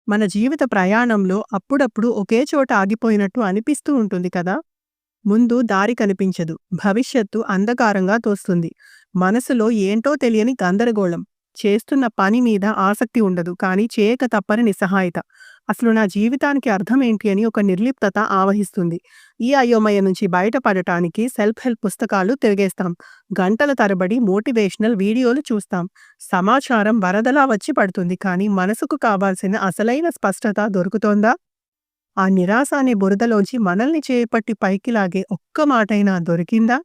మన జీవిత ప్రయాణంలో అప్పుడప్పుడు ఒకే చోట ఆగిపోయినట్టు అనిపిస్తూ ఉంటుంది కదా! ముందు దారి కనిపించదు. భవిష్యత్తు అంధకారంగా తోస్తుంది. మనసులో ఏంటో తెలియని గందరగోళం. చేస్తున్న పని మీద ఆసక్తి ఉండదు. కానీ చేయక తప్పని నిస్సహాయత. అసలు నా జీవితానికి అర్థం ఏంటి అని ఒక నిర్లిప్తత ఆవహిస్తుంది. ఈ అయోమయ నుంచి బయటపడటానికి సెల్ఫ్ హెల్ప్ పుస్తకాలు తిరిగేస్తాం. గంటల తరబడి మోటివేషనల్ వీడియోలు చూస్తాం. సమాచారం వరదలా వచ్చి పడుతుంది. కానీ మనసుకు కావాల్సిన అసలైన స్పష్టత దొరుకుతోందా? ఆ నిరాశ అనే బురదలోంచి మనల్ని చేపట్టి పైకి లాగే ఒక్క మాటైనా దొరికిందా?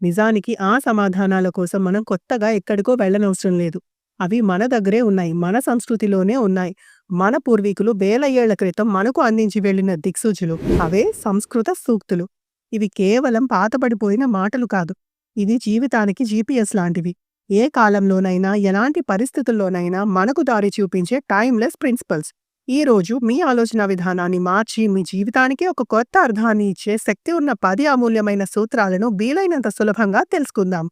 నిజానికి ఆ సమాధానాల కోసం మనం కొత్తగా ఎక్కడికో వెళ్ళనవసరం లేదు. అవి మన దగ్గరే ఉన్నాయి. మన సంస్కృతిలోనే ఉన్నాయి. మన పూర్వీకులు వేల ఏళ్ల క్రితం మనకు అందించి వెళ్ళిన దిక్సూచులు. అవే సంస్కృత సూక్తులు. ఇవి కేవలం పాతబడిపోయిన మాటలు కాదు. ఇవి జీవితానికి జీపీఎస్ లాంటివి. ఏ కాలంలోనైనా, ఎలాంటి పరిస్థితుల్లోనైనా మనకు దారి చూపించే టైమ్‌లెస్ ప్రిన్సిపల్స్. ఈ రోజు మీ ఆలోచన విధానాన్ని మార్చి మీ జీవితానికి ఒక కొత్త అర్థాన్ని ఇచ్చే శక్తి ఉన్న 10 అమూల్యమైన సూత్రాలను వీలైనంత సులభంగా తెలుసుకుందాం.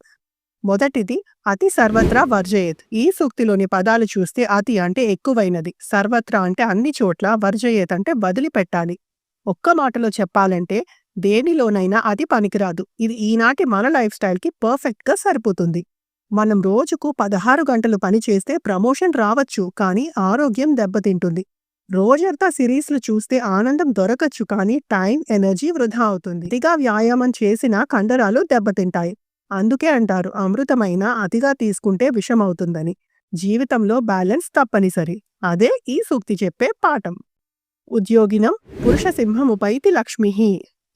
మొదటిది అతి సర్వత్రా వర్జయేత్. ఈ సూక్తిలోని పదాలు చూస్తే అతి అంటే ఎక్కువైనది, సర్వత్రా అంటే అన్ని చోట్ల, వర్జయేత్ అంటే వదిలిపెట్టాలి. ఒక్క మాటలో చెప్పాలంటే దేనిలోనైనా అది పనికిరాదు. ఇది ఈనాటి మన లైఫ్ స్టైల్‌కి పర్ఫెక్ట్‌గా సరిపోతుంది. మనం రోజుకు 16 గంటలు పని చేస్తే ప్రమోషన్ రావచ్చు, కానీ ఆరోగ్యం దెబ్బతింటుంది. రోజంతా సిరీస్‌లు చూస్తే ఆనందం దొరకచ్చు, కానీ టైం, ఎనర్జీ వృధా అవుతుంది. అతిగా వ్యాయామం చేసినా కండరాలు దెబ్బతింటాయి. అందుకే అంటారు అమృతమైన అతిగా తీసుకుంటే విషమవుతుందని. జీవితంలో బ్యాలెన్స్ తప్పనిసరి. అదే ఈ సూక్తి చెప్పే పాఠం. ఉద్యోగినం పురుష సింహముపైతి లక్ష్మిః.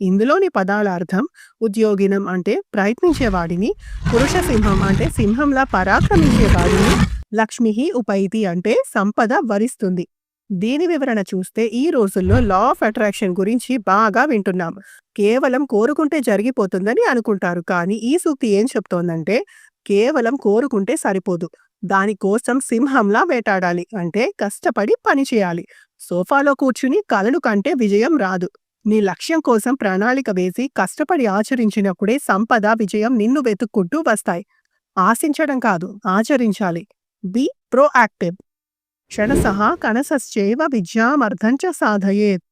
ఇందులోని పదాల అర్థం ఉద్యోగినం అంటే ప్రయత్నించేవాడిని, పురుష సింహం అంటే సింహంలా పరాక్రమించేవాడిని, లక్ష్మిః ఉపైతి అంటే సంపద వరిస్తుంది. దీని వివరణ చూస్తే ఈ రోజుల్లో లా ఆఫ్ అట్రాక్షన్ గురించి బాగా వింటున్నాం. కేవలం కోరుకుంటే జరిగిపోతుందని అనుకుంటారు. కానీ ఈ సూక్తి ఏం చెప్తోందంటే కేవలం కోరుకుంటే సరిపోదు. దానికోసం సింహంలా వేటాడాలి. అంటే కష్టపడి పని చేయాలి. సోఫాలో కూర్చుని కలలు కంటే విజయం రాదు. నీ లక్ష్యం కోసం ప్రణాళిక వేసి కష్టపడి ఆచరించినప్పుడే సంపద, విజయం నిన్ను వెతుక్కుంటూ వస్తాయి. ఆశించడం కాదు, ఆచరించాలి. Be proactive. క్షణసః కణసశ్చైవ విద్యామర్థంచ సాధయేత్.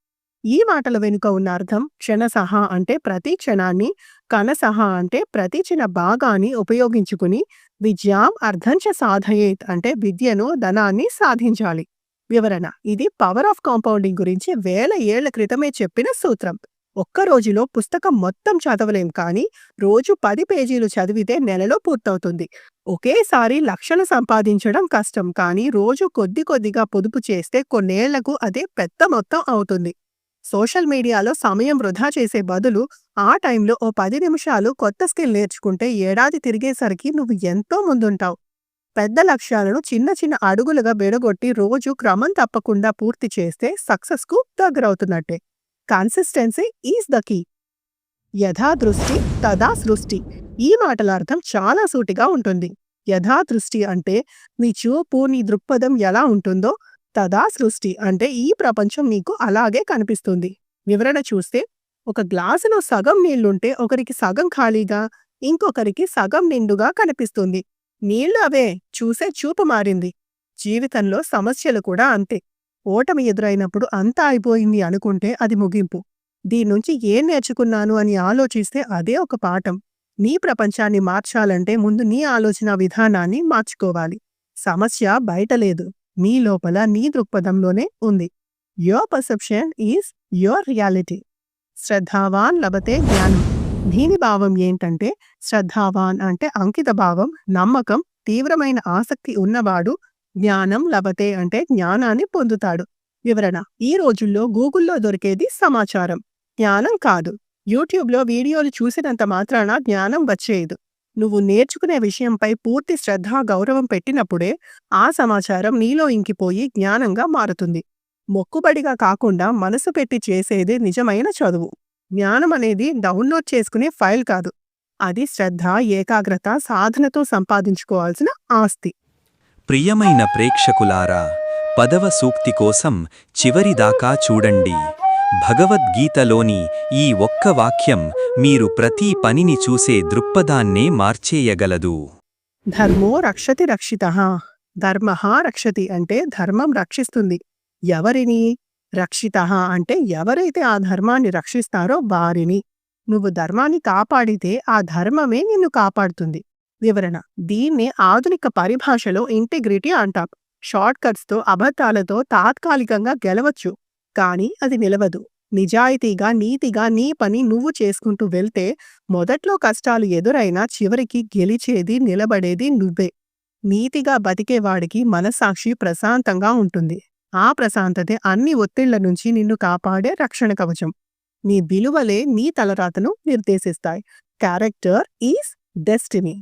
ఈ మాటల వెనుక ఉన్న అర్థం క్షణసః అంటే ప్రతి క్షణాన్ని, కణసః అంటే ప్రతి చిన్న భాగాన్ని ఉపయోగించుకుని, విద్యాం అర్థంచ సాధయేత్ అంటే విద్యను, ధనాన్ని సాధించాలి. వివరణ: ఇది పవర్ ఆఫ్ కాంపౌండింగ్ గురించి వేల ఏళ్ల క్రితమే చెప్పిన సూత్రం. ఒక్క రోజులో పుస్తకం మొత్తం చదవలేం, కానీ రోజు 10 పేజీలు చదివితే నెలలో పూర్తవుతుంది. ఒకేసారి లక్షలు సంపాదించడం కష్టం, కానీ రోజు కొద్ది కొద్దిగా పొదుపు చేస్తే కొన్నేళ్లకు అదే పెద్ద మొత్తం అవుతుంది. సోషల్ మీడియాలో సమయం వృధా చేసే బదులు ఆ టైంలో ఓ 10 నిమిషాలు కొత్త స్కిల్ నేర్చుకుంటే ఏడాది తిరిగేసరికి నువ్వు ఎంతో ముందుంటావు. పెద్ద లక్ష్యాలను చిన్న చిన్న అడుగులుగా విడగొట్టి రోజు క్రమం తప్పకుండా పూర్తి చేస్తే సక్సెస్‌కు దగ్గరవుతున్నట్టే. Consistency is the key. యథా దృష్టి తదా సృష్టి. ఈ మాటల అర్థం చాలా సూటిగా ఉంటుంది. యథా దృష్టి అంటే నీ చూపు, నీ దృక్పథం ఎలా ఉంటుందో, తదా సృష్టి అంటే ఈ ప్రపంచం నీకు అలాగే కనిపిస్తుంది. వివరణ చూస్తే ఒక గ్లాసులో సగం నీళ్లుంటే ఒకరికి సగం ఖాళీగా, ఇంకొకరికి సగం నిండుగా కనిపిస్తుంది. నీళ్లు అవే, చూసే చూపు మారింది. జీవితంలో సమస్యలు కూడా అంతే. ఓటమి ఎదురైనప్పుడు అంతా అయిపోయింది అనుకుంటే అది ముగింపు. దీని నుంచి ఏం నేర్చుకున్నాను అని ఆలోచిస్తే అదే ఒక పాఠం. నీ ప్రపంచాన్ని మార్చాలంటే ముందు నీ ఆలోచన విధానాన్ని మార్చుకోవాలి. సమస్య బయట లేదు, నీ లోపల, నీ దృక్పథంలోనే ఉంది. Your perception is your reality. శ్రద్ధావాన్ లభతే జ్ఞానం. దీని భావం ఏంటంటే శ్రద్ధావాన్ అంటే అంకిత భావం, నమ్మకం, తీవ్రమైన ఆసక్తి ఉన్నవాడు. జ్ఞానం లభతే అంటే జ్ఞానాన్ని పొందుతాడు. వివరణ: ఈ రోజుల్లో గూగుల్లో దొరికేది సమాచారం, జ్ఞానం కాదు. యూట్యూబ్లో వీడియోలు చూసినంత మాత్రాన జ్ఞానం వచ్చేయదు. నువ్వు నేర్చుకునే విషయంపై పూర్తి శ్రద్ధ, గౌరవం పెట్టినప్పుడే ఆ సమాచారం నీలో ఇంకిపోయి జ్ఞానంగా మారుతుంది. మొక్కుబడిగా కాకుండా మనసు పెట్టి చేసేదే నిజమైన చదువు. జ్ఞానం అనేది డౌన్లోడ్ చేసుకునే ఫైల్ కాదు. అది శ్రద్ధ, ఏకాగ్రత, సాధనతో సంపాదించుకోవాల్సిన ఆస్తి. ప్రియమైన ప్రేక్షకులారా, 10వ సూక్తి కోసం చివరిదాకా చూడండి. భగవద్గీతలోని ఈ ఒక్క వాక్యం మీరు ప్రతి పనిని చూసే దృక్పథాన్నే మార్చేయగలదు. ధర్మో రక్షతి రక్షితః. ధర్మః రక్షతి అంటే ధర్మం రక్షిస్తుంది. ఎవరిని? రక్షితః అంటే ఎవరైతే ఆ ధర్మాన్ని రక్షిస్తారో వారిని. నువ్వు ధర్మాన్ని కాపాడితే ఆ ధర్మమే నిన్ను కాపాడుతుంది. వివరణ: దీన్నే ఆధునిక పరిభాషలో ఇంటిగ్రిటీ అంటాం. షార్ట్‌కట్స్‌తో, అబద్ధాలతో తాత్కాలికంగా గెలవచ్చు. కానీ అది నిలవదు. నిజాయితీగా, నీతిగా నీ పని నువ్వు చేసుకుంటూ వెళ్తే మొదట్లో కష్టాలు ఎదురైనా చివరికి గెలిచేది, నిలబడేది నువ్వే. నీతిగా బతికేవాడికి మనస్సాక్షి ప్రశాంతంగా ఉంటుంది. ఆ ప్రశాంతతే అన్ని ఒత్తిళ్ల నుంచి నిన్ను కాపాడే రక్షణ కవచం. నీ విలువలే నీ తలరాతను నిర్దేశిస్తాయి. Character is destiny.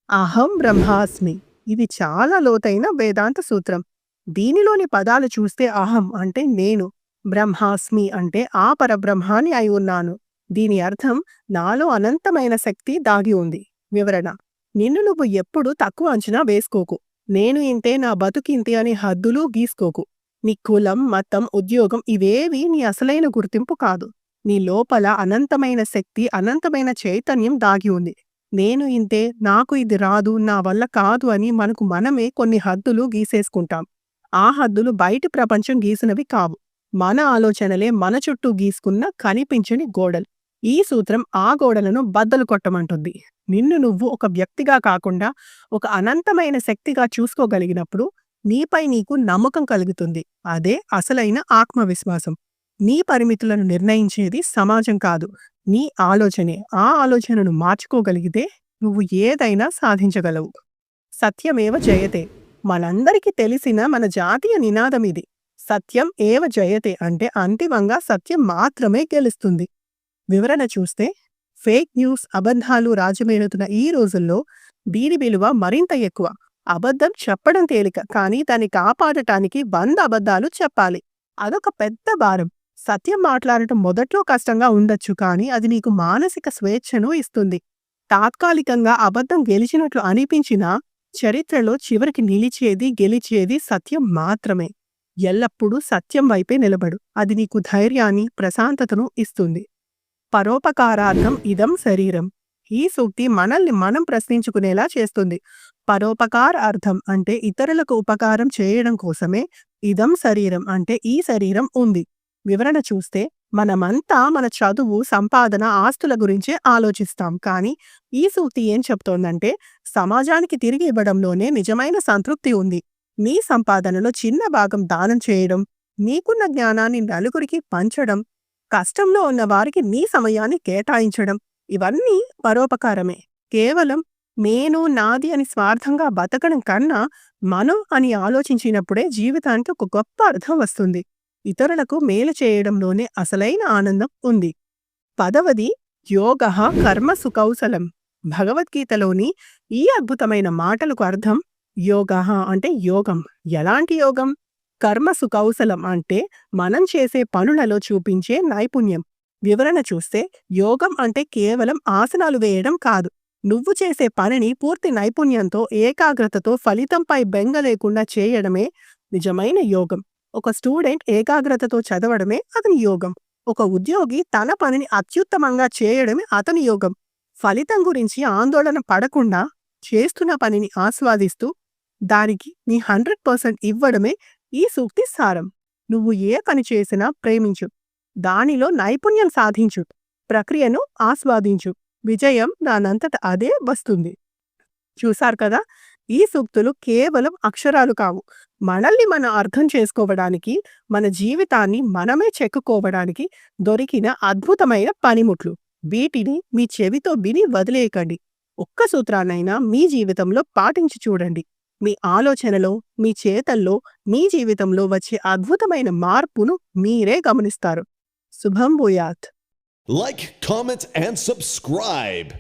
అహం బ్రహ్మాస్మి. ఇది చాలా లోతైన వేదాంత సూత్రం. దీనిలోని పదాలు చూస్తే అహం అంటే నేను, బ్రహ్మాస్మి అంటే ఆ పరబ్రహ్మాన్ని అయి ఉన్నాను. దీని అర్థం నాలో అనంతమైన శక్తి దాగి ఉంది. వివరణ: నిన్ను నువ్వు ఎప్పుడూ తక్కువ అంచనా వేసుకోకు. నేను ఇంతే, నా బతుకింతే అని హద్దులు గీసుకోకు. నీ కులం, మతం, ఉద్యోగం ఇవేవీ నీ అసలైన గుర్తింపు కాదు. నీ లోపల అనంతమైన శక్తి, అనంతమైన చైతన్యం దాగి ఉంది. నేను ఇంతే, నాకు ఇది రాదు, నా వల్ల కాదు అని మనకు మనమే కొన్ని హద్దులు గీసేసుకుంటాం. ఆ హద్దులు బయటి ప్రపంచం గీసినవి కావు. మన ఆలోచనలే మన చుట్టూ గీసుకున్న కనిపించని గోడలు. ఈ సూత్రం ఆ గోడలను బద్దలు కొట్టమంటుంది. నిన్ను నువ్వు ఒక వ్యక్తిగా కాకుండా ఒక అనంతమైన శక్తిగా చూసుకోగలిగినప్పుడు నీపై నీకు నమ్మకం కలుగుతుంది. అదే అసలైన ఆత్మవిశ్వాసం. నీ పరిమితులను నిర్ణయించేది సమాజం కాదు, నీ ఆలోచనే. ఆ ఆలోచనను మార్చుకోగలిగితే నువ్వు ఏదైనా సాధించగలవు. సత్యమేవ జయతే. మనందరికీ తెలిసిన మన జాతీయ నినాదం ఇది. సత్యం ఏవ జయతే అంటే అంతిమంగా సత్యం మాత్రమే గెలుస్తుంది. వివరణ చూస్తే ఫేక్ న్యూస్, అబద్ధాలు రాజమేలుతున్న ఈ రోజుల్లో దీని విలువ మరింత ఎక్కువ. అబద్ధం చెప్పడం తేలిక, కానీ దాన్ని కాపాడటానికి 100 అబద్ధాలు చెప్పాలి. అదొక పెద్ద భారం. సత్యం మాట్లాడటం మొదట్లో కష్టంగా ఉండొచ్చు, కానీ అది నీకు మానసిక స్వేచ్ఛను ఇస్తుంది. తాత్కాలికంగా అబద్ధం గెలిచినట్లు అనిపించినా చరిత్రలో చివరికి నిలిచేది, గెలిచేది సత్యం మాత్రమే. ఎల్లప్పుడూ సత్యం వైపే నిలబడు. అది నీకు ధైర్యాన్ని, ప్రశాంతతను ఇస్తుంది. పరోపకారార్థం ఇదం శరీరం. ఈ సూక్తి మనల్ని మనం ప్రశ్నించుకునేలా చేస్తుంది. పరోపకార అర్థం అంటే ఇతరులకు ఉపకారం చేయడం కోసమే ఇదం శరీరం అంటే ఈ శరీరం ఉంది. వివరణ చూస్తే మనమంతా మన చదువు, సంపాదన, ఆస్తుల గురించే ఆలోచిస్తాం. కానీ ఈ సూక్తి ఏం చెప్తోందంటే సమాజానికి తిరిగి ఇవ్వడంలోనే నిజమైన సంతృప్తి ఉంది. నీ సంపాదనలో చిన్న భాగం దానం చేయడం, నీకున్న జ్ఞానాన్ని నలుగురికి పంచడం, కష్టంలో ఉన్న వారికి నీ సమయాన్ని కేటాయించడం, ఇవన్నీ పరోపకారమే. కేవలం నేను, నాది అని స్వార్థంగా బతకడం కన్నా మనం అని ఆలోచించినప్పుడే జీవితానికి ఒక గొప్ప అర్థం వస్తుంది. ఇతరులకు మేలు చేయడంలోనే అసలైన ఆనందం ఉంది. 10వది యోగః కర్మసు కౌశలం. భగవద్గీతలోని ఈ అద్భుతమైన మాటలకు అర్థం యోగః అంటే యోగం. ఎలాంటి యోగం? కర్మసు కౌశలం అంటే మనం చేసే పనులలో చూపించే నైపుణ్యం. వివరణ చూస్తే యోగం అంటే కేవలం ఆసనాలు వేయడం కాదు. నువ్వు చేసే పనిని పూర్తి నైపుణ్యంతో, ఏకాగ్రతతో, ఫలితంపై బెంగ లేకుండా చేయడమే నిజమైన యోగం. ఒక స్టూడెంట్ ఏకాగ్రతతో చదవడమే అతని యోగం. ఒక ఉద్యోగి తన పనిని అత్యుత్తమంగా చేయడమే అతని యోగం. ఫలితం గురించి ఆందోళన పడకుండా చేస్తున్న పనిని ఆస్వాదిస్తూ దానికి నీ 100% ఇవ్వడమే ఈ సూక్తి సారం. నువ్వు ఏ పని చేసినా ప్రేమించు, దానిలో నైపుణ్యం సాధించు, ప్రక్రియను ఆస్వాదించు. విజయం దానంతట అదే వస్తుంది. చూశారు కదా, ఈ సూక్తులు కేవలం అక్షరాలు కావు. మనల్ని మనం అర్థం చేసుకోవడానికి, మన జీవితాన్ని మనమే చెక్కుకోవడానికి దొరికిన అద్భుతమైన పనిముట్లు. వీటిని మీ చెవితో విని వదిలేయకండి. ఒక్క సూత్రాన్నైనా మీ జీవితంలో పాటించి చూడండి. మీ ఆలోచనలో, మీ చేతల్లో, మీ జీవితంలో వచ్చే అద్భుతమైన మార్పును మీరే గమనిస్తారు. శుభం భూయాత్. Like, comment, and subscribe.